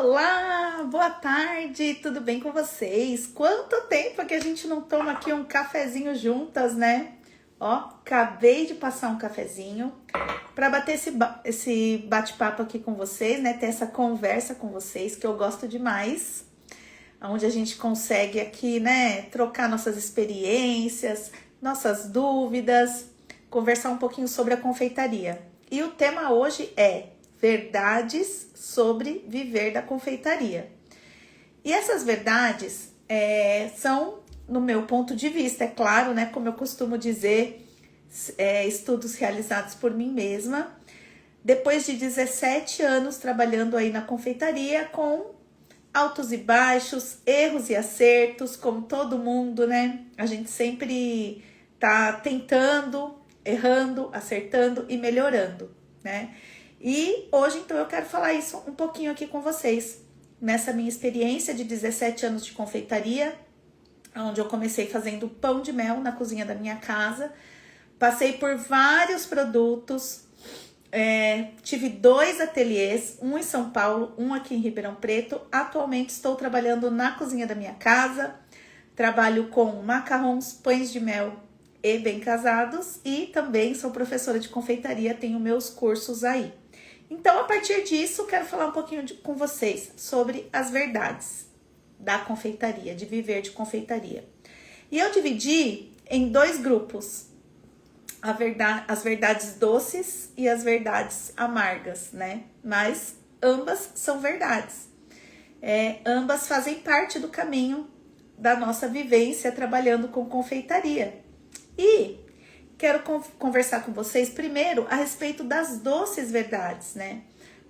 Olá, boa tarde, tudo bem com vocês? Quanto tempo que a gente não toma aqui um cafezinho juntas, né? Ó, acabei de passar um cafezinho para bater esse bate-papo aqui com vocês, né? Ter essa conversa com vocês, que eu gosto demais. Onde a gente consegue aqui, né, trocar nossas experiências, nossas dúvidas, conversar um pouquinho sobre a confeitaria. E o tema hoje é verdades sobre viver da confeitaria. E essas verdades são, no meu ponto de vista, é claro, né, como eu costumo dizer, estudos realizados por mim mesma, depois de 17 anos trabalhando aí na confeitaria com altos e baixos, erros e acertos, como todo mundo, né? A gente sempre tá tentando, errando, acertando e melhorando, né? E hoje, então, eu quero falar isso um pouquinho aqui com vocês, nessa minha experiência de 17 anos de confeitaria, onde eu comecei fazendo pão de mel na cozinha da minha casa, passei por vários produtos, tive 2 ateliês, um em São Paulo, um aqui em Ribeirão Preto. Atualmente estou trabalhando na cozinha da minha casa, trabalho com macarrons, pães de mel e bem casados, e também sou professora de confeitaria, tenho meus cursos aí. Então, a partir disso, quero falar um pouquinho com vocês sobre as verdades da confeitaria, de viver de confeitaria. E eu dividi em 2 grupos, as verdades doces e as verdades amargas, né? Mas ambas são verdades. Ambas fazem parte do caminho da nossa vivência trabalhando com confeitaria. E quero conversar com vocês primeiro a respeito das doces verdades, né?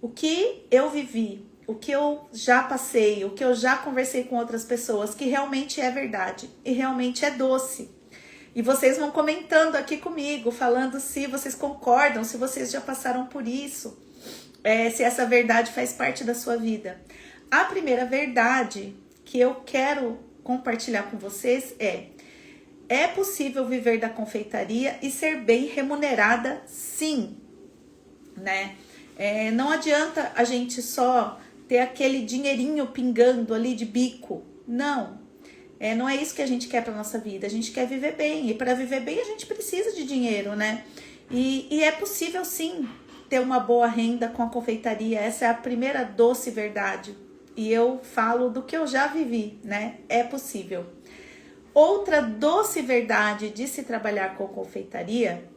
O que eu vivi, o que eu já passei, o que eu já conversei com outras pessoas, que realmente é verdade e realmente é doce. E vocês vão comentando aqui comigo, falando se vocês concordam, se vocês já passaram por isso, se essa verdade faz parte da sua vida. A primeira verdade que eu quero compartilhar com vocês é possível viver da confeitaria e ser bem remunerada, sim, né? Não adianta a gente só ter aquele dinheirinho pingando ali de bico, não. Não é isso que a gente quer para nossa vida, a gente quer viver bem, e para viver bem a gente precisa de dinheiro, né? E é possível sim ter uma boa renda com a confeitaria, essa é a primeira doce verdade, e eu falo do que eu já vivi, né? É possível. Outra doce verdade de se trabalhar com confeitaria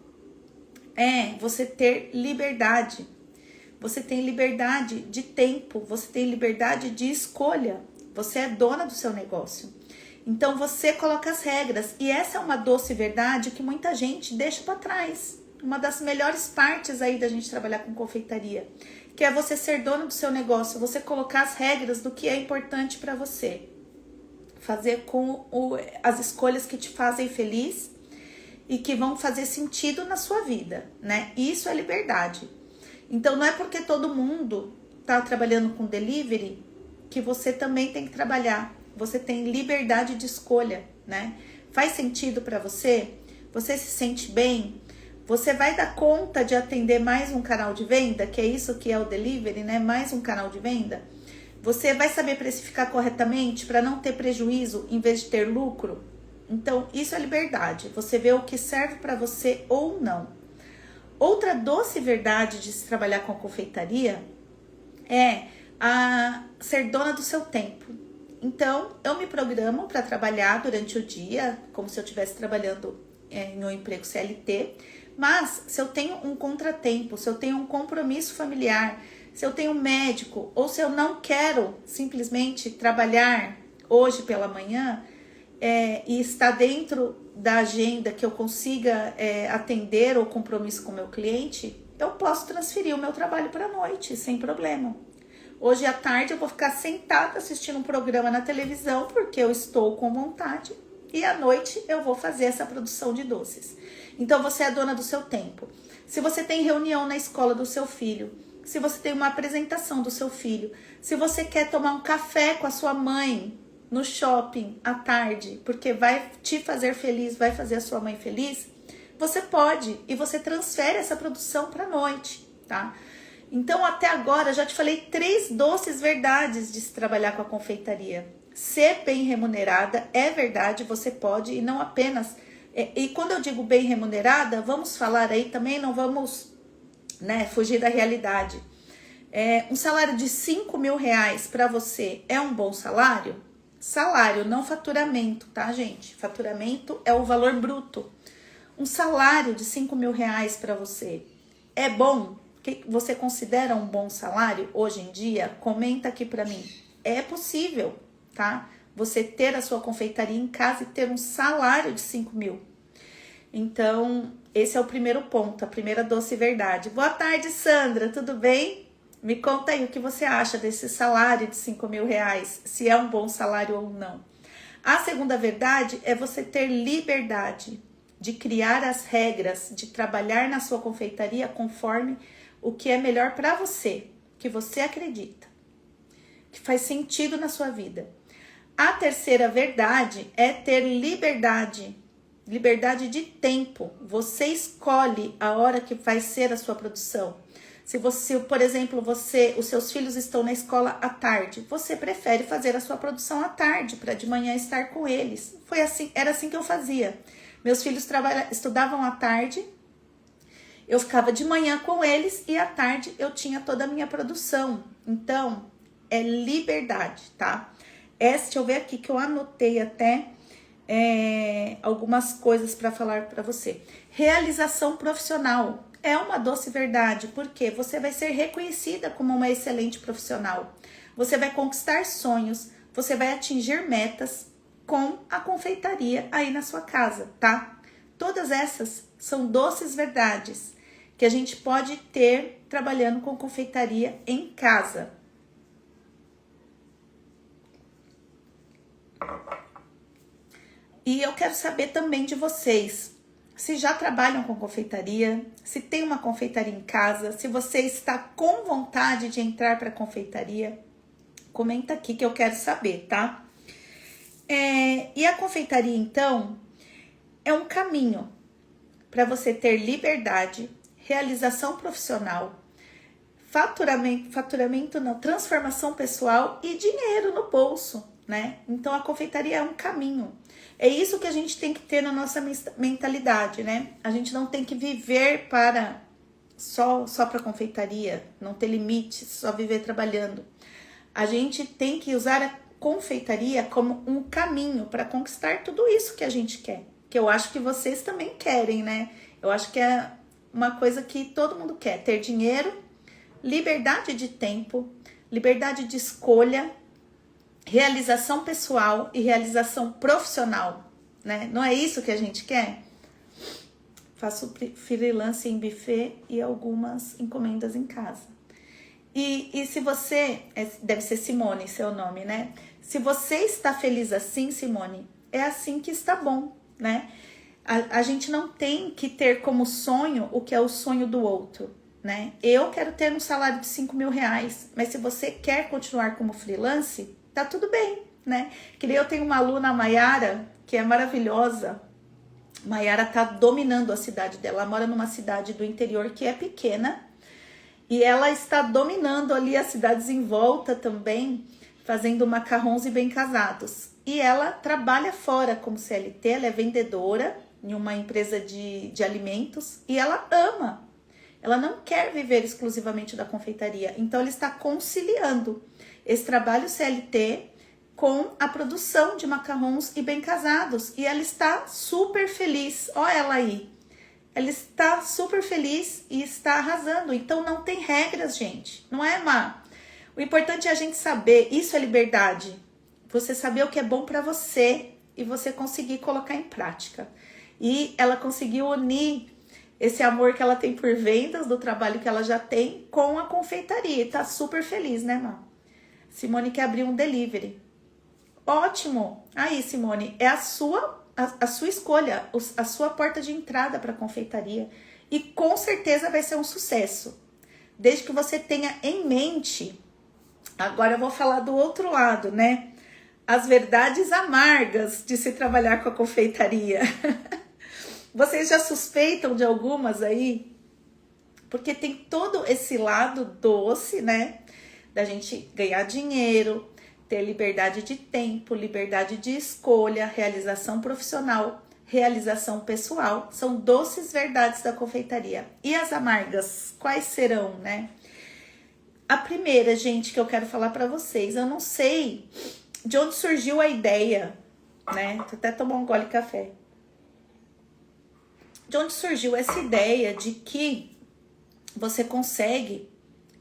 é você ter liberdade. Você tem liberdade de tempo, você tem liberdade de escolha, você é dona do seu negócio. Então você coloca as regras, e essa é uma doce verdade que muita gente deixa para trás. Uma das melhores partes aí da gente trabalhar com confeitaria, que é você ser dona do seu negócio, você colocar as regras do que é importante para você. Fazer com as escolhas que te fazem feliz e que vão fazer sentido na sua vida, né? Isso é liberdade. Então não é porque todo mundo tá trabalhando com delivery que você também tem que trabalhar. Você tem liberdade de escolha, né? Faz sentido para você? Você se sente bem? Você vai dar conta de atender mais um canal de venda, que é isso que é o delivery, né? Mais um canal de venda. Você vai saber precificar corretamente para não ter prejuízo em vez de ter lucro? Então, isso é liberdade. Você vê o que serve para você ou não. Outra doce verdade de se trabalhar com confeitaria é a ser dona do seu tempo. Então, eu me programo para trabalhar durante o dia, como se eu estivesse trabalhando em um emprego CLT, mas se eu tenho um contratempo, se eu tenho um compromisso familiar, se eu tenho um médico, ou se eu não quero simplesmente trabalhar hoje pela manhã e estar dentro da agenda que eu consiga atender o compromisso com o meu cliente, eu posso transferir o meu trabalho para a noite, sem problema. Hoje à tarde eu vou ficar sentada assistindo um programa na televisão, porque eu estou com vontade, e à noite eu vou fazer essa produção de doces. Então você é dona do seu tempo. Se você tem reunião na escola do seu filho, se você tem uma apresentação do seu filho, se você quer tomar um café com a sua mãe no shopping à tarde, porque vai te fazer feliz, vai fazer a sua mãe feliz, você pode, e você transfere essa produção para a noite, tá? Então, até agora, já te falei 3 doces verdades de se trabalhar com a confeitaria. Ser bem remunerada, é verdade, você pode, e não apenas... E quando eu digo bem remunerada, vamos falar aí também, não vamos, né, fugir da realidade. Um salário de 5 mil reais para você é um bom salário? Salário, não faturamento, tá, gente? Faturamento é o valor bruto. Um salário de 5 mil reais para você é bom? Que você considera um bom salário hoje em dia? Comenta aqui para mim. É possível, tá? Você ter a sua confeitaria em casa e ter um salário de 5 mil. Então, esse é o primeiro ponto, a primeira doce verdade. Boa tarde, Sandra, tudo bem? Me conta aí o que você acha desse salário de 5 mil reais, se é um bom salário ou não. A segunda verdade é você ter liberdade de criar as regras, de trabalhar na sua confeitaria conforme o que é melhor para você, que você acredita, que faz sentido na sua vida. A terceira verdade é ter liberdade de tempo. Você escolhe a hora que vai ser a sua produção. Se você, por exemplo, os seus filhos estão na escola à tarde, você prefere fazer a sua produção à tarde para de manhã estar com eles. Era assim que eu fazia. Meus filhos estudavam à tarde, eu ficava de manhã com eles e à tarde eu tinha toda a minha produção. Então, é liberdade, tá? Deixa eu ver aqui que eu anotei até algumas coisas para falar para você. Realização profissional é uma doce verdade, porque você vai ser reconhecida como uma excelente profissional. Você vai conquistar sonhos, você vai atingir metas com a confeitaria aí na sua casa, tá? Todas essas são doces verdades que a gente pode ter trabalhando com confeitaria em casa. E eu quero saber também de vocês, se já trabalham com confeitaria, se tem uma confeitaria em casa, se você está com vontade de entrar para a confeitaria, comenta aqui que eu quero saber, tá? E a confeitaria, então, é um caminho para você ter liberdade, realização profissional, faturamento não, transformação pessoal e dinheiro no bolso, né? Então, a confeitaria é um caminho. É isso que a gente tem que ter na nossa mentalidade, né? A gente não tem que viver para só para confeitaria, não ter limites, só viver trabalhando. A gente tem que usar a confeitaria como um caminho para conquistar tudo isso que a gente quer. Que eu acho que vocês também querem, né? Eu acho que é uma coisa que todo mundo quer. Ter dinheiro, liberdade de tempo, liberdade de escolha, realização pessoal e realização profissional, né? Não é isso que a gente quer? Faço freelance em buffet e algumas encomendas em casa. E se você... deve ser Simone seu nome, né? Se você está feliz assim, Simone, é assim que está bom, né? A gente não tem que ter como sonho o que é o sonho do outro, né? Eu quero ter um salário de 5 mil reais, mas se você quer continuar como freelance, tá tudo bem, né? Que nem eu tenho uma aluna, a Mayara, que é maravilhosa. Mayara tá dominando a cidade dela. Ela mora numa cidade do interior que é pequena. E ela está dominando ali as cidades em volta também, fazendo macarrons e bem casados. E ela trabalha fora como CLT, ela é vendedora em uma empresa de alimentos. E ela ama. Ela não quer viver exclusivamente da confeitaria. Então, ela está conciliando esse trabalho CLT com a produção de macarrons e bem casados. E ela está super feliz. Olha ela aí. Ela está super feliz e está arrasando. Então, não tem regras, gente. Não é, Má? O importante é a gente saber. Isso é liberdade. Você saber o que é bom para você e você conseguir colocar em prática. E ela conseguiu unir esse amor que ela tem por vendas, do trabalho que ela já tem, com a confeitaria. E tá super feliz, né, Má? Simone quer abrir um delivery. Ótimo! Aí, Simone, é a sua escolha, a sua porta de entrada para a confeitaria. E com certeza vai ser um sucesso. Desde que você tenha em mente. Agora eu vou falar do outro lado, né? As verdades amargas de se trabalhar com a confeitaria. Vocês já suspeitam de algumas aí? Porque tem todo esse lado doce, né? Da gente ganhar dinheiro, ter liberdade de tempo, liberdade de escolha, realização profissional, realização pessoal. São doces verdades da confeitaria. E as amargas, quais serão, né? A primeira, gente, que eu quero falar para vocês, eu não sei de onde surgiu a ideia, né? Vou até tomar um gole de café. De onde surgiu essa ideia de que você consegue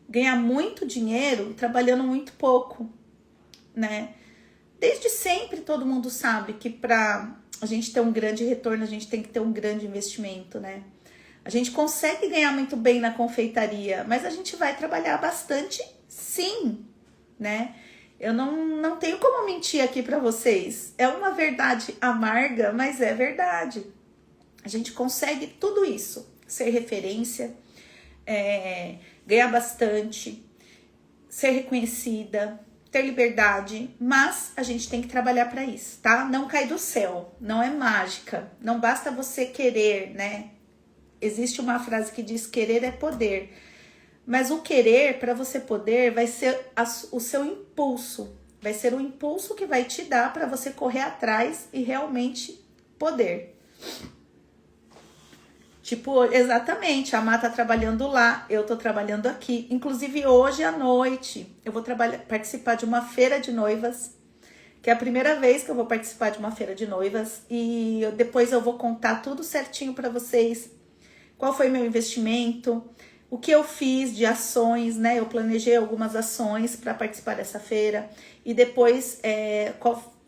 ganhar muito dinheiro trabalhando muito pouco, né? Desde sempre todo mundo sabe que para a gente ter um grande retorno, a gente tem que ter um grande investimento, né? A gente consegue ganhar muito bem na confeitaria, mas a gente vai trabalhar bastante, sim, né? Eu não tenho como mentir aqui para vocês. É uma verdade amarga, mas é verdade. A gente consegue tudo isso, ser referência, ganhar bastante, ser reconhecida, ter liberdade, mas a gente tem que trabalhar para isso, tá? Não cai do céu, não é mágica, não basta você querer, né? Existe uma frase que diz querer é poder, mas o querer, para você poder, vai ser o seu impulso, vai ser o impulso que vai te dar para você correr atrás e realmente poder. Tipo, exatamente, a Má tá trabalhando lá, eu tô trabalhando aqui. Inclusive, hoje à noite, eu vou participar de uma feira de noivas, que é a primeira vez que eu vou participar de uma feira de noivas. E depois eu vou contar tudo certinho para vocês. Qual foi meu investimento, o que eu fiz de ações, né? Eu planejei algumas ações para participar dessa feira. E depois,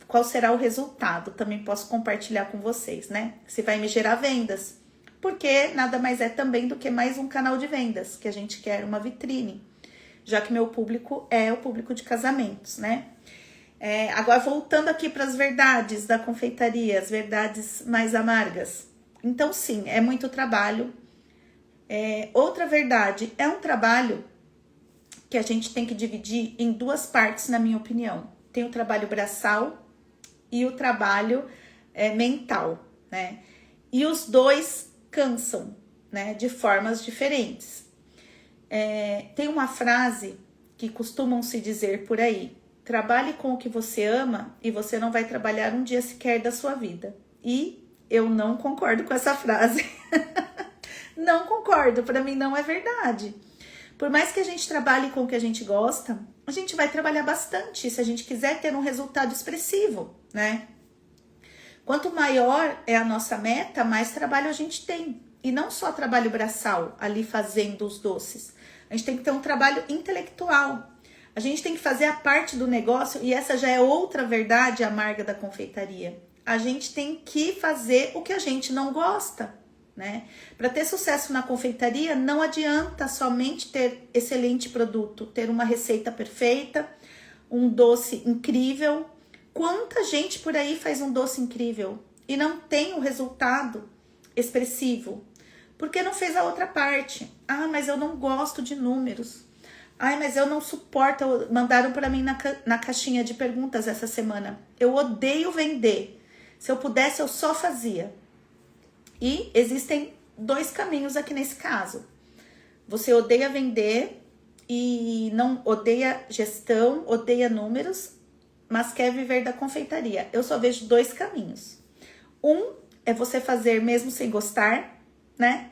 qual será o resultado? Também posso compartilhar com vocês, né? Se vai me gerar vendas. Porque nada mais é também do que mais um canal de vendas, que a gente quer uma vitrine, já que meu público é o público de casamentos, né? Agora, voltando aqui para as verdades da confeitaria, as verdades mais amargas. Então, sim, é muito trabalho. Outra verdade, é um trabalho que a gente tem que dividir em duas partes, na minha opinião. Tem o trabalho braçal e o trabalho mental, né? E os dois cansam, né, de formas diferentes. Tem uma frase que costumam se dizer por aí: trabalhe com o que você ama e você não vai trabalhar um dia sequer da sua vida. E eu não concordo com essa frase. Não concordo, para mim não é verdade. Por mais que a gente trabalhe com o que a gente gosta, a gente vai trabalhar bastante se a gente quiser ter um resultado expressivo, né? Quanto maior é a nossa meta, mais trabalho a gente tem. E não só trabalho braçal, ali fazendo os doces. A gente tem que ter um trabalho intelectual. A gente tem que fazer a parte do negócio, e essa já é outra verdade amarga da confeitaria. A gente tem que fazer o que a gente não gosta, né? Para ter sucesso na confeitaria, não adianta somente ter excelente produto, ter uma receita perfeita, um doce incrível. Quanta gente por aí faz um doce incrível e não tem o resultado expressivo? Porque não fez a outra parte. Ah, mas eu não gosto de números. Ai, mas eu não suporto. Mandaram para mim na caixinha de perguntas essa semana. Eu odeio vender. Se eu pudesse, eu só fazia. E existem dois caminhos aqui nesse caso. Você odeia vender e não odeia gestão, odeia números, mas quer viver da confeitaria. Eu só vejo dois caminhos. Um é você fazer mesmo sem gostar, né?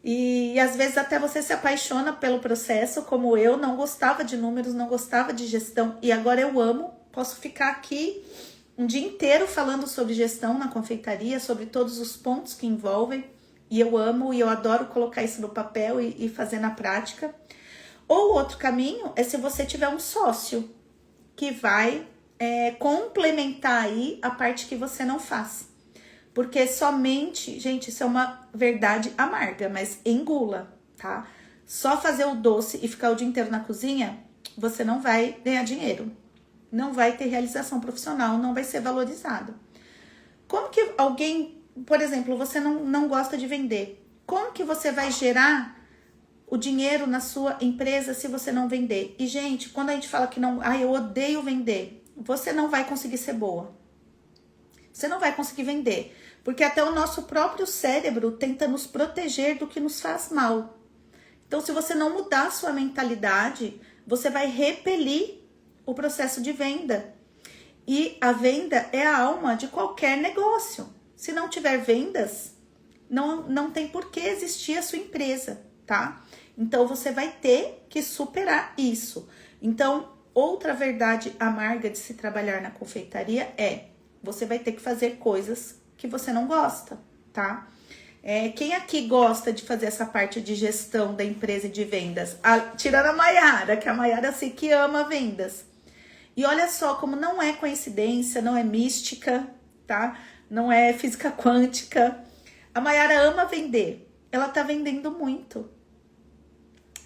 E às vezes até você se apaixona pelo processo, como eu, não gostava de números, não gostava de gestão, e agora eu amo. Posso ficar aqui um dia inteiro falando sobre gestão na confeitaria, sobre todos os pontos que envolvem, e eu amo e eu adoro colocar isso no papel e fazer na prática. Ou o outro caminho é se você tiver um sócio que vai complementar aí a parte que você não faz. Porque somente, gente, isso é uma verdade amarga, mas engula, tá? Só fazer o doce e ficar o dia inteiro na cozinha, você não vai ganhar dinheiro. Não vai ter realização profissional, não vai ser valorizado. Como que alguém, por exemplo, você não gosta de vender? Como que você vai gerar o dinheiro na sua empresa se você não vender? E, gente, quando a gente fala que não, eu odeio vender, você não vai conseguir ser boa. Você não vai conseguir vender, porque até o nosso próprio cérebro tenta nos proteger do que nos faz mal. Então, se você não mudar a sua mentalidade, você vai repelir o processo de venda. E a venda é a alma de qualquer negócio. Se não tiver vendas, não tem por que existir a sua empresa, tá? Então, você vai ter que superar isso. Então, outra verdade amarga de se trabalhar na confeitaria é: você vai ter que fazer coisas que você não gosta, tá? Quem aqui gosta de fazer essa parte de gestão da empresa e de vendas? Tirando a Mayara, que a Mayara eu sei que ama vendas. E olha só como não é coincidência, não é mística, tá? Não é física quântica. A Mayara ama vender. Ela tá vendendo muito,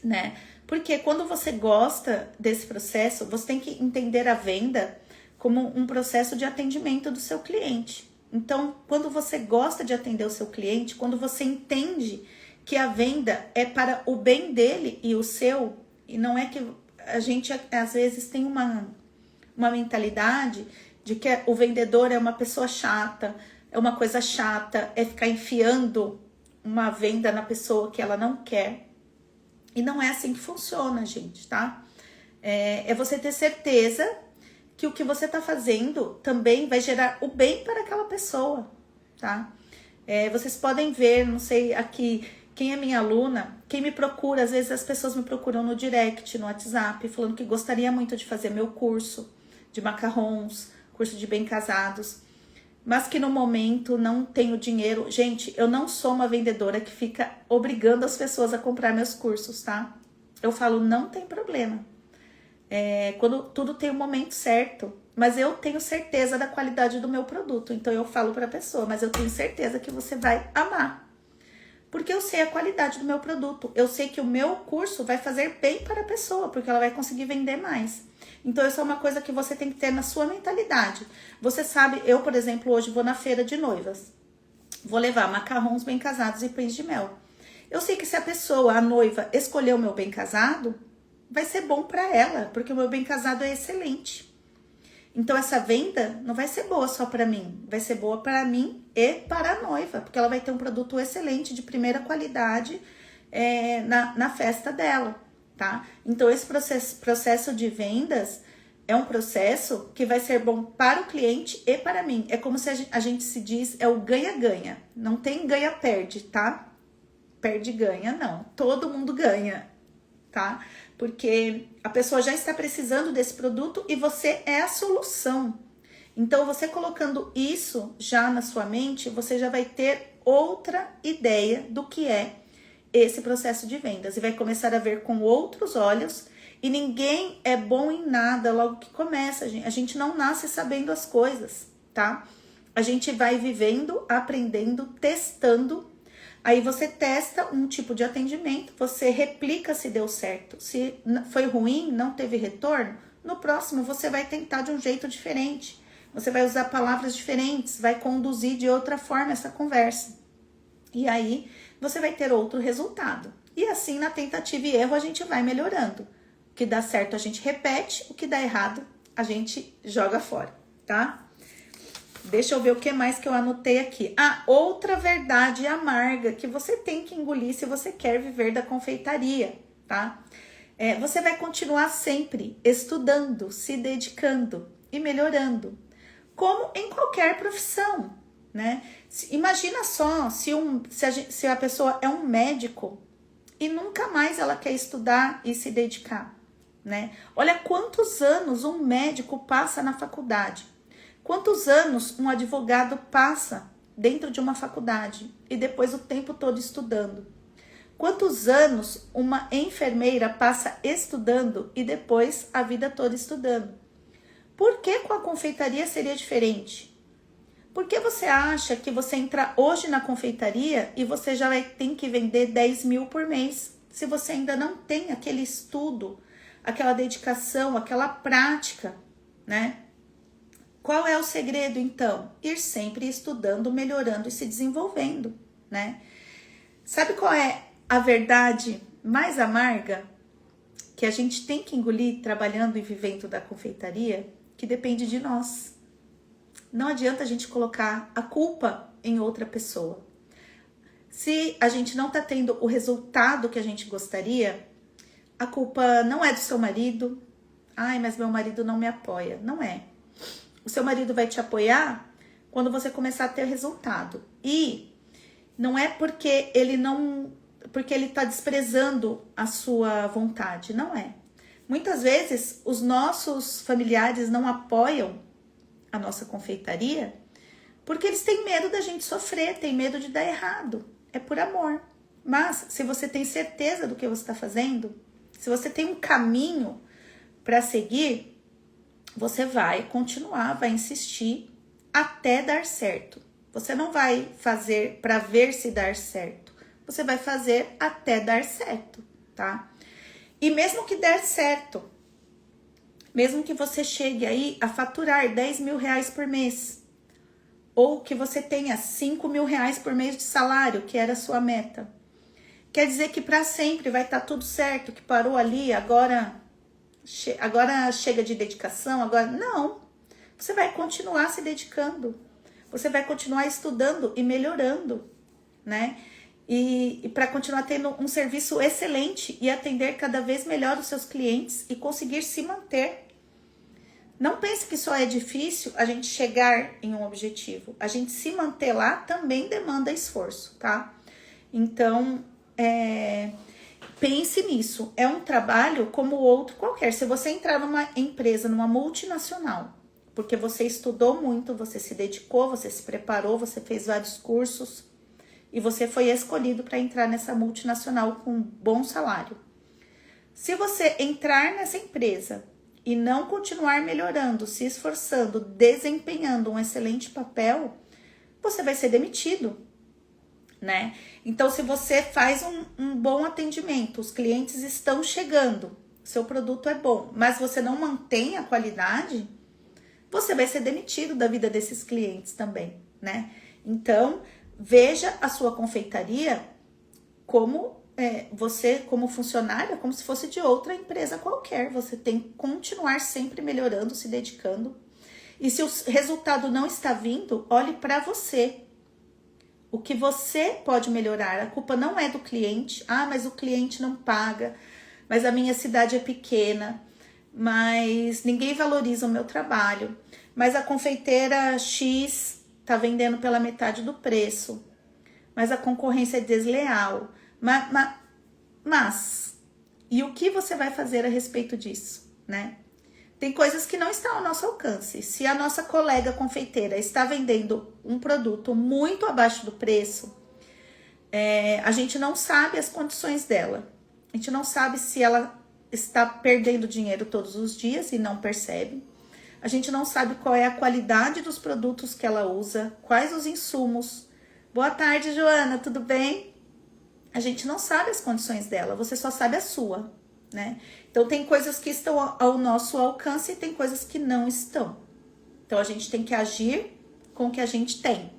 né? Porque quando você gosta desse processo, você tem que entender a venda como um processo de atendimento do seu cliente. Então, quando você gosta de atender o seu cliente, quando você entende que a venda é para o bem dele e o seu, e não é que a gente às vezes tem uma mentalidade de que o vendedor é uma pessoa chata, é uma coisa chata, é ficar enfiando uma venda na pessoa que ela não quer. E não é assim que funciona, gente, tá? É você ter certeza que o que você tá fazendo também vai gerar o bem para aquela pessoa, tá? Vocês podem ver, não sei aqui, quem é minha aluna, quem me procura, às vezes as pessoas me procuram no direct, no WhatsApp, falando que gostaria muito de fazer meu curso de macarrons, curso de bem casados, mas que no momento não tenho dinheiro. Gente, eu não sou uma vendedora que fica obrigando as pessoas a comprar meus cursos, tá? Eu falo, não tem problema. Quando tudo tem o momento certo, mas eu tenho certeza da qualidade do meu produto, então eu falo para a pessoa, mas eu tenho certeza que você vai amar, porque eu sei a qualidade do meu produto, eu sei que o meu curso vai fazer bem para a pessoa, porque ela vai conseguir vender mais. Então isso é uma coisa que você tem que ter na sua mentalidade. Você sabe, eu, por exemplo, hoje vou na feira de noivas, vou levar macarrons bem casados e pães de mel. Eu sei que se a pessoa, a noiva, escolher o meu bem casado, vai ser bom para ela, porque o meu bem casado é excelente. Então essa venda não vai ser boa só para mim, vai ser boa para mim e para a noiva, porque ela vai ter um produto excelente, de primeira qualidade na festa dela, tá? Então esse processo de vendas é um processo que vai ser bom para o cliente e para mim. É como se a gente se diz, é o ganha-ganha. Não tem ganha-perde, tá? Perde-ganha, não. Todo mundo ganha, tá? Porque a pessoa já está precisando desse produto e você é a solução. Então, você colocando isso já na sua mente, você já vai ter outra ideia do que é esse processo de vendas. E vai começar a ver com outros olhos. E ninguém é bom em nada logo que começa. A gente não nasce sabendo as coisas, tá? A gente vai vivendo, aprendendo, testando. Aí você testa um tipo de atendimento, você replica se deu certo. Se foi ruim, não teve retorno, no próximo você vai tentar de um jeito diferente. Você vai usar palavras diferentes, vai conduzir de outra forma essa conversa. E aí você vai ter outro resultado. E assim, na tentativa e erro, a gente vai melhorando. O que dá certo a gente repete, o que dá errado a gente joga fora, tá? Deixa eu ver o que mais que eu anotei aqui. Outra verdade amarga que você tem que engolir se você quer viver da confeitaria, tá? Você vai continuar sempre estudando, se dedicando e melhorando, como em qualquer profissão, né? Imagina só se a pessoa é um médico e nunca mais ela quer estudar e se dedicar, né? Olha quantos anos um médico passa na faculdade. Quantos anos um advogado passa dentro de uma faculdade e depois o tempo todo estudando? Quantos anos uma enfermeira passa estudando e depois a vida toda estudando? Por que com a confeitaria seria diferente? Por que você acha que você entra hoje na confeitaria e você já tem que vender 10 mil por mês, se você ainda não tem aquele estudo, aquela dedicação, aquela prática, né? Qual é o segredo, então? Ir sempre estudando, melhorando e se desenvolvendo, né? Sabe qual é a verdade mais amarga que a gente tem que engolir trabalhando e vivendo da confeitaria? Que depende de nós. Não adianta a gente colocar a culpa em outra pessoa. Se a gente não tá tendo o resultado que a gente gostaria, a culpa não é do seu marido. Ai, mas meu marido não me apoia. Não é. O seu marido vai te apoiar quando você começar a ter resultado. E não é porque ele tá desprezando a sua vontade. Não é. Muitas vezes, os nossos familiares não apoiam a nossa confeitaria porque eles têm medo da gente sofrer, têm medo de dar errado. É por amor. Mas, se você tem certeza do que você está fazendo, se você tem um caminho para seguir, você vai continuar, vai insistir até dar certo. Você não vai fazer para ver se dar certo. Você vai fazer até dar certo, tá? E mesmo que der certo, mesmo que você chegue aí a faturar 10 mil reais por mês, ou que você tenha 5 mil reais por mês de salário, que era a sua meta, quer dizer que para sempre vai estar tudo certo, que parou ali, agora chega de dedicação, agora não. Você vai continuar se dedicando, você vai continuar estudando e melhorando, né? E para continuar tendo um serviço excelente e atender cada vez melhor os seus clientes e conseguir se manter. Não pense que só é difícil a gente chegar em um objetivo. A gente se manter lá também demanda esforço, tá? Então, pense nisso. É um trabalho como outro qualquer. Se você entrar numa empresa, numa multinacional, porque você estudou muito, você se dedicou, você se preparou, você fez vários cursos, e você foi escolhido para entrar nessa multinacional com bom salário. Se você entrar nessa empresa e não continuar melhorando, se esforçando, desempenhando um excelente papel, você vai ser demitido, né? Então, se você faz um bom atendimento, os clientes estão chegando, seu produto é bom, mas você não mantém a qualidade, você vai ser demitido da vida desses clientes também, né? Então, veja a sua confeitaria como você, como funcionária, como se fosse de outra empresa qualquer. Você tem que continuar sempre melhorando, se dedicando. E se o resultado não está vindo, olhe para você. O que você pode melhorar. A culpa não é do cliente. Ah, mas o cliente não paga. Mas a minha cidade é pequena. Mas ninguém valoriza o meu trabalho. Mas a confeiteira X tá vendendo pela metade do preço, mas a concorrência é desleal. Mas, e o que você vai fazer a respeito disso, né? Tem coisas que não estão ao nosso alcance. Se a nossa colega confeiteira está vendendo um produto muito abaixo do preço, a gente não sabe as condições dela. A gente não sabe se ela está perdendo dinheiro todos os dias e não percebe. A gente não sabe qual é a qualidade dos produtos que ela usa, quais os insumos. Boa tarde, Joana, tudo bem? A gente não sabe as condições dela, você só sabe a sua, né? Então, tem coisas que estão ao nosso alcance e tem coisas que não estão. Então, a gente tem que agir com o que a gente tem.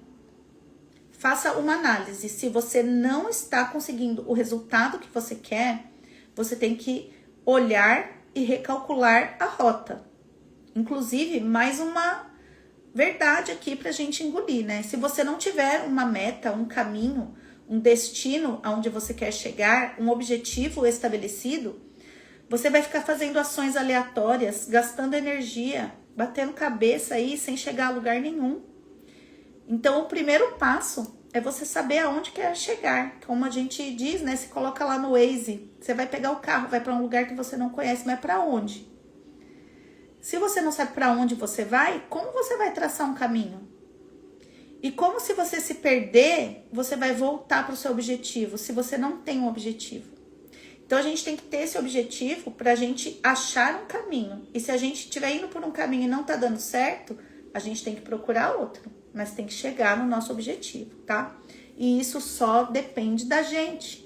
Faça uma análise. Se você não está conseguindo o resultado que você quer, você tem que olhar e recalcular a rota. Inclusive, mais uma verdade aqui pra gente engolir, né? Se você não tiver uma meta, um caminho, um destino aonde você quer chegar, um objetivo estabelecido, você vai ficar fazendo ações aleatórias, gastando energia, batendo cabeça aí sem chegar a lugar nenhum. Então, o primeiro passo é você saber aonde quer chegar. Como a gente diz, né? Se coloca lá no Waze, você vai pegar o carro, vai para um lugar que você não conhece, mas para onde? Se você não sabe para onde você vai, como você vai traçar um caminho? E como se você se perder, você vai voltar para o seu objetivo, se você não tem um objetivo. Então, a gente tem que ter esse objetivo para a gente achar um caminho. E se a gente estiver indo por um caminho e não tá dando certo, a gente tem que procurar outro. Mas tem que chegar no nosso objetivo, tá? E isso só depende da gente.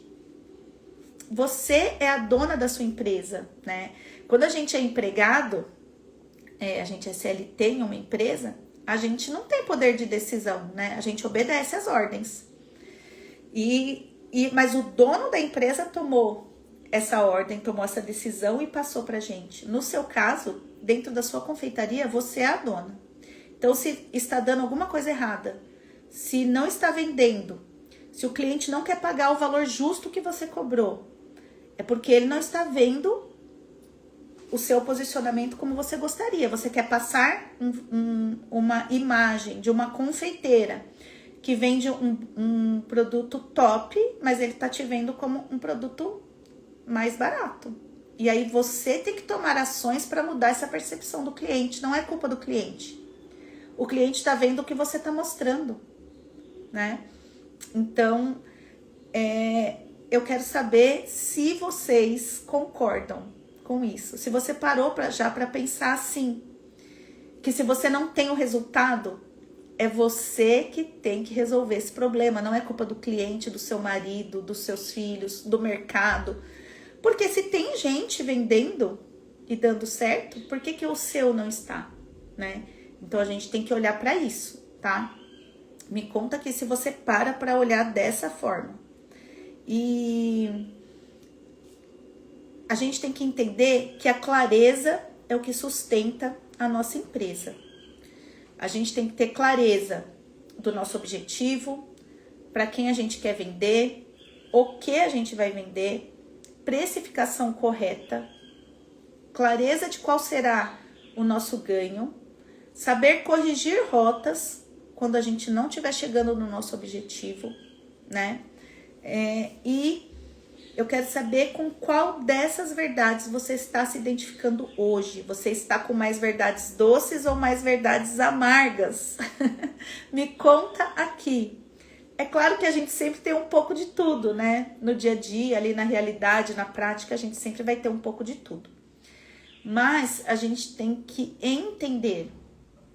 Você é a dona da sua empresa, né? Quando a gente é empregado, a gente é CLT em uma empresa, a gente não tem poder de decisão, né? A gente obedece às ordens. Mas o dono da empresa tomou essa ordem, tomou essa decisão e passou pra gente. No seu caso, dentro da sua confeitaria, você é a dona. Então, se está dando alguma coisa errada, se não está vendendo, Se o cliente não quer pagar o valor justo que você cobrou, é porque ele não está vendo o seu posicionamento como você gostaria. Você quer passar uma imagem de uma confeiteira que vende um produto top, mas ele está te vendo como um produto mais barato. E aí você tem que tomar ações para mudar essa percepção do cliente. Não é culpa do cliente. O cliente está vendo o que você está mostrando, né? Então, eu quero saber se vocês concordam com isso. Se você parou já para pensar assim, que se você não tem o resultado, é você que tem que resolver esse problema. Não é culpa do cliente, do seu marido, dos seus filhos, do mercado. Porque se tem gente vendendo e dando certo, por que que o seu não está, né? Então a gente tem que olhar para isso, tá? Me conta aqui se você para olhar dessa forma. E a gente tem que entender que a clareza é o que sustenta a nossa empresa. A gente tem que ter clareza do nosso objetivo, para quem a gente quer vender, o que a gente vai vender, precificação correta, clareza de qual será o nosso ganho, saber corrigir rotas quando a gente não estiver chegando no nosso objetivo, né? E eu quero saber com qual dessas verdades você está se identificando hoje. Você está com mais verdades doces ou mais verdades amargas? Me conta aqui. É claro que a gente sempre tem um pouco de tudo, né? No dia a dia, ali na realidade, na prática, a gente sempre vai ter um pouco de tudo. Mas a gente tem que entender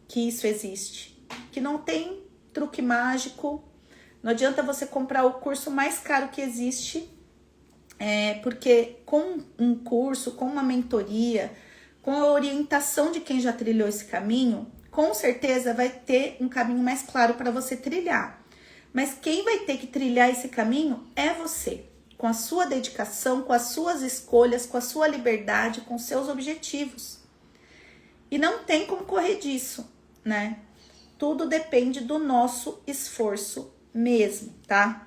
que isso existe, que não tem truque mágico. Não adianta você comprar o curso mais caro que existe, porque com um curso, com uma mentoria, com a orientação de quem já trilhou esse caminho, com certeza vai ter um caminho mais claro para você trilhar. Mas quem vai ter que trilhar esse caminho é você, com a sua dedicação, com as suas escolhas, com a sua liberdade, com seus objetivos. E não tem como correr disso, né? Tudo depende do nosso esforço mesmo, tá?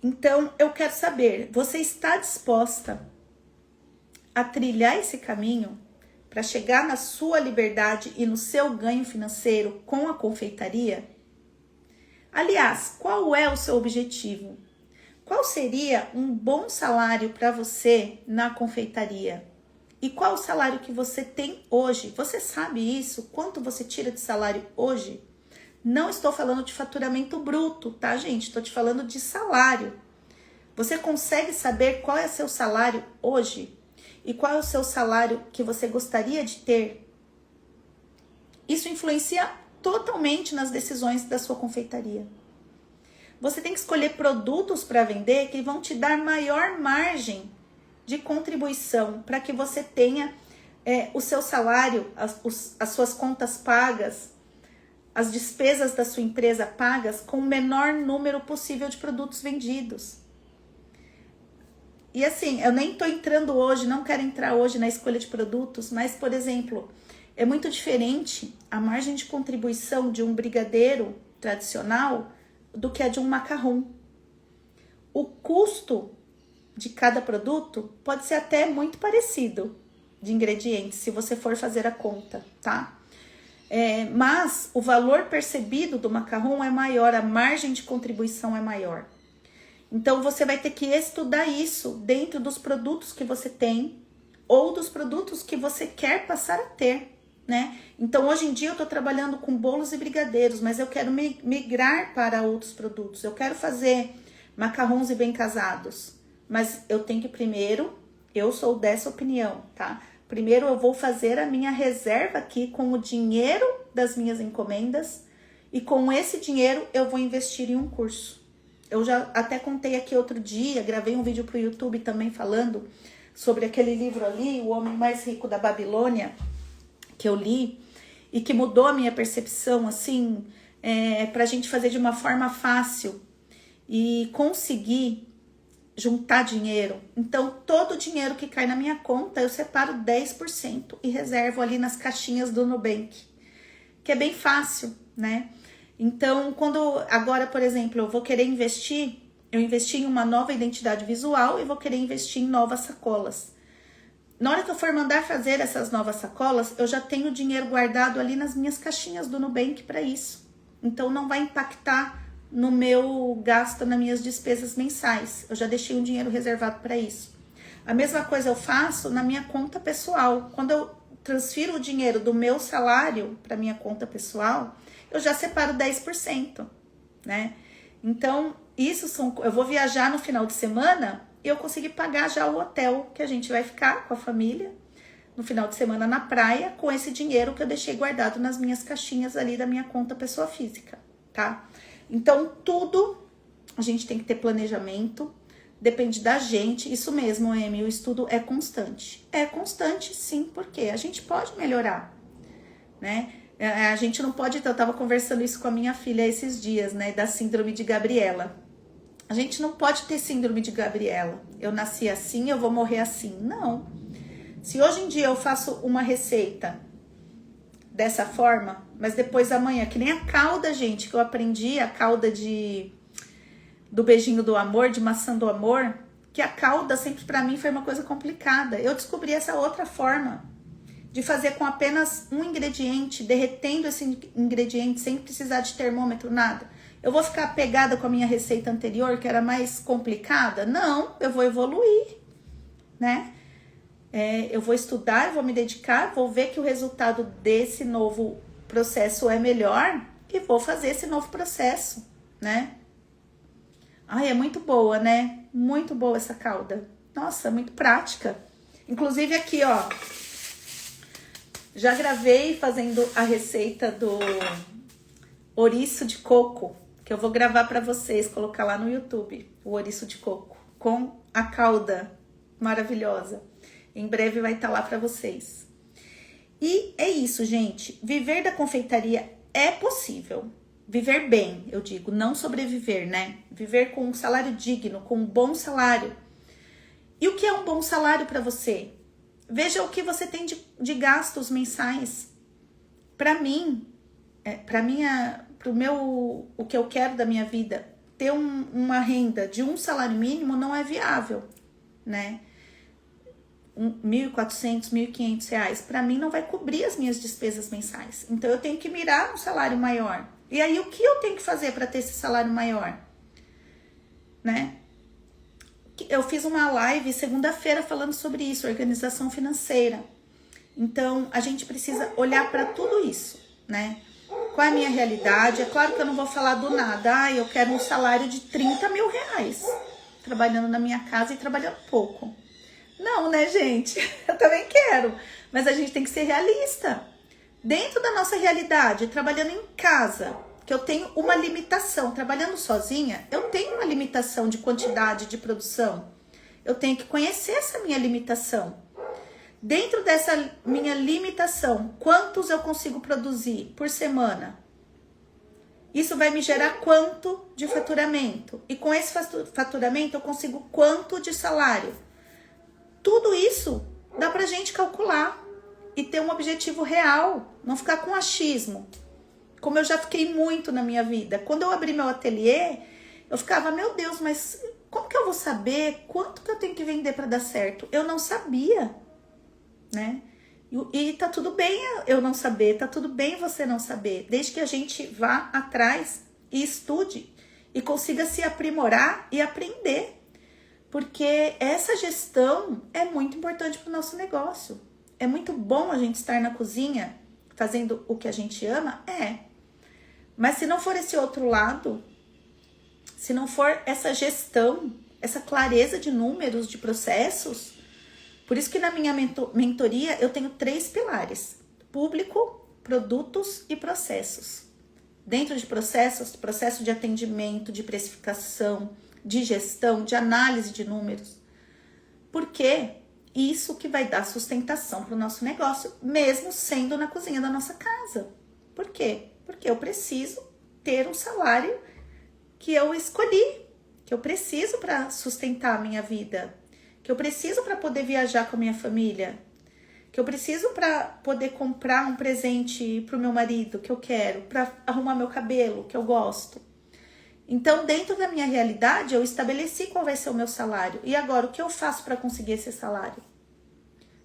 Então, eu quero saber, você está disposta a trilhar esse caminho para chegar na sua liberdade e no seu ganho financeiro com a confeitaria? Aliás, qual é o seu objetivo? Qual seria um bom salário para você na confeitaria? E qual o salário que você tem hoje? Você sabe isso? Quanto você tira de salário hoje? Não estou falando de faturamento bruto, tá, gente? Estou te falando de salário. Você consegue saber qual é o seu salário hoje? E qual é o seu salário que você gostaria de ter? Isso influencia totalmente nas decisões da sua confeitaria. Você tem que escolher produtos para vender que vão te dar maior margem de contribuição para que você tenha o seu salário, as suas contas pagas, as despesas da sua empresa pagas com o menor número possível de produtos vendidos. E assim, eu nem estou entrando hoje, não quero entrar hoje na escolha de produtos, mas, por exemplo, é muito diferente a margem de contribuição de um brigadeiro tradicional do que a de um macarrão. O custo de cada produto pode ser até muito parecido de ingredientes, se você for fazer a conta, tá? Mas o valor percebido do macarrão é maior, a margem de contribuição é maior. Então, você vai ter que estudar isso dentro dos produtos que você tem ou dos produtos que você quer passar a ter, né? Então, hoje em dia, eu estou trabalhando com bolos e brigadeiros, mas eu quero migrar para outros produtos. Eu quero fazer macarrons e bem casados, mas eu tenho que primeiro, eu sou dessa opinião, tá? Primeiro, eu vou fazer a minha reserva aqui com o dinheiro das minhas encomendas e com esse dinheiro eu vou investir em um curso. Eu já até contei aqui outro dia, gravei um vídeo para o YouTube também falando sobre aquele livro ali, O Homem Mais Rico da Babilônia, que eu li e que mudou a minha percepção, assim, para a gente fazer de uma forma fácil e conseguir juntar dinheiro. Então, todo o dinheiro que cai na minha conta, eu separo 10% e reservo ali nas caixinhas do Nubank, que é bem fácil, né? Então, agora, por exemplo, eu vou querer investir, eu investi em uma nova identidade visual e vou querer investir em novas sacolas. Na hora que eu for mandar fazer essas novas sacolas, eu já tenho dinheiro guardado ali nas minhas caixinhas do Nubank para isso. Então, não vai impactar no meu gasto, nas minhas despesas mensais. Eu já deixei um dinheiro reservado para isso. A mesma coisa eu faço na minha conta pessoal. Quando eu transfiro o dinheiro do meu salário para minha conta pessoal, eu já separo 10%, né? Então, eu vou viajar no final de semana e eu consegui pagar já o hotel que a gente vai ficar com a família no final de semana na praia com esse dinheiro que eu deixei guardado nas minhas caixinhas ali da minha conta pessoa física, tá? Então, tudo a gente tem que ter planejamento, depende da gente. Isso mesmo, Amy, o estudo é constante. É constante, sim, porque a gente pode melhorar, né? A gente não pode, eu tava conversando isso com a minha filha esses dias, né, da síndrome de Gabriela. A gente não pode ter síndrome de Gabriela. Eu nasci assim, eu vou morrer assim. Não. Se hoje em dia eu faço uma receita dessa forma, mas depois amanhã, que nem a calda, gente, que eu aprendi, a calda do beijinho do amor, de maçã do amor, que a calda sempre pra mim foi uma coisa complicada. Eu descobri essa outra forma de fazer com apenas um ingrediente, derretendo esse ingrediente sem precisar de termômetro, nada. Eu vou ficar apegada com a minha receita anterior, que era mais complicada? Não, eu vou evoluir, né? Eu vou estudar, eu vou me dedicar, vou ver que o resultado desse novo processo é melhor e vou fazer esse novo processo, né? Ai, é muito boa, né? Muito boa essa calda. Nossa, muito prática. Inclusive aqui, ó, já gravei fazendo a receita do ouriço de coco, que eu vou gravar para vocês, colocar lá no YouTube, o ouriço de coco, com a calda maravilhosa. Em breve vai estar lá para vocês. E é isso, gente. Viver da confeitaria é possível. Viver bem, eu digo, não sobreviver, né? Viver com um salário digno, com um bom salário. E o que é um bom salário para você? Veja o que você tem de gastos mensais. Para mim, o que eu quero da minha vida, ter uma renda de um salário mínimo não é viável, né? R$1.400, R$1.500, para mim não vai cobrir as minhas despesas mensais. Então eu tenho que mirar um salário maior. E aí o que eu tenho que fazer para ter esse salário maior, né? Eu fiz uma live segunda-feira falando sobre isso, organização financeira. Então a gente precisa olhar para tudo isso, né? Qual é a minha realidade? É claro que eu não vou falar do nada. Eu quero um salário de R$30 mil, trabalhando na minha casa e trabalhando pouco. Não, né, gente? Eu também quero. Mas a gente tem que ser realista. Dentro da nossa realidade, trabalhando em casa, que eu tenho uma limitação. Trabalhando sozinha, eu tenho uma limitação de quantidade de produção. Eu tenho que conhecer essa minha limitação. Dentro dessa minha limitação, quantos eu consigo produzir por semana? Isso vai me gerar quanto de faturamento? E com esse faturamento eu consigo quanto de salário? Tudo isso dá pra gente calcular e ter um objetivo real, não ficar com achismo. Como eu já fiquei muito na minha vida. Quando eu abri meu ateliê, eu ficava, meu Deus, mas como que eu vou saber quanto que eu tenho que vender para dar certo? Eu não sabia, né? E tá tudo bem eu não saber, tá tudo bem você não saber, desde que a gente vá atrás e estude e consiga se aprimorar e aprender. Porque essa gestão é muito importante para o nosso negócio. É muito bom a gente estar na cozinha fazendo o que a gente ama? É. Mas se não for esse outro lado, se não for essa gestão, essa clareza de números, de processos, por isso que na minha mentoria eu tenho 3 pilares: público, produtos e processos. Dentro de processos, processo de atendimento, de precificação, de gestão, de análise de números. Porque isso que vai dar sustentação para o nosso negócio, mesmo sendo na cozinha da nossa casa. Por quê? Porque eu preciso ter um salário que eu escolhi, que eu preciso para sustentar a minha vida, que eu preciso para poder viajar com a minha família, que eu preciso para poder comprar um presente para o meu marido que eu quero, para arrumar meu cabelo que eu gosto. Então, dentro da minha realidade, eu estabeleci qual vai ser o meu salário. E agora, o que eu faço para conseguir esse salário?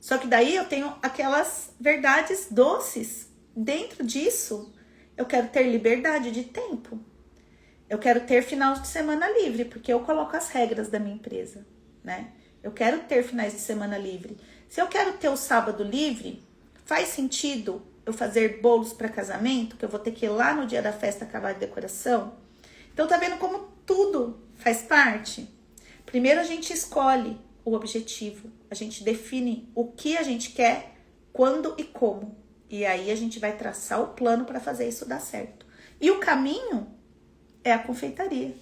Só que daí eu tenho aquelas verdades doces. Dentro disso, eu quero ter liberdade de tempo. Eu quero ter final de semana livre, porque eu coloco as regras da minha empresa, né? Eu quero ter finais de semana livre. Se eu quero ter o sábado livre, faz sentido eu fazer bolos para casamento, que eu vou ter que ir lá no dia da festa acabar de decoração? Então, tá vendo como tudo faz parte? Primeiro a gente escolhe o objetivo, a gente define o que a gente quer, quando e como. E aí a gente vai traçar o plano para fazer isso dar certo. E o caminho é a confeitaria.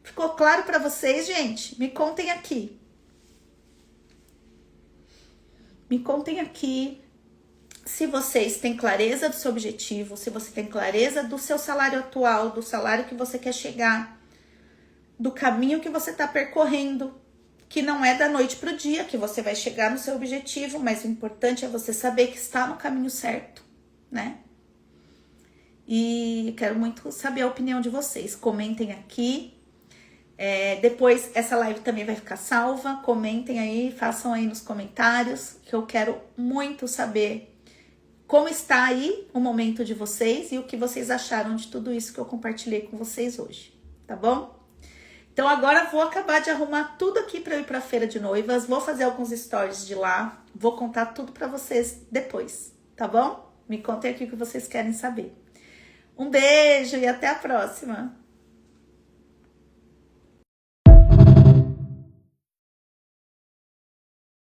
Ficou claro para vocês, gente? Me contem aqui. Me contem aqui se vocês têm clareza do seu objetivo, se você tem clareza do seu salário atual, do salário que você quer chegar, do caminho que você está percorrendo, que não é da noite para o dia que você vai chegar no seu objetivo, mas o importante é você saber que está no caminho certo, né? E quero muito saber a opinião de vocês. Comentem aqui. Depois essa live também vai ficar salva. Comentem aí, façam aí nos comentários, que eu quero muito saber como está aí o momento de vocês e o que vocês acharam de tudo isso que eu compartilhei com vocês hoje, tá bom? Então agora vou acabar de arrumar tudo aqui para eu ir para a feira de noivas, vou fazer alguns stories de lá, vou contar tudo para vocês depois, tá bom? Me contem aqui o que vocês querem saber. Um beijo e até a próxima!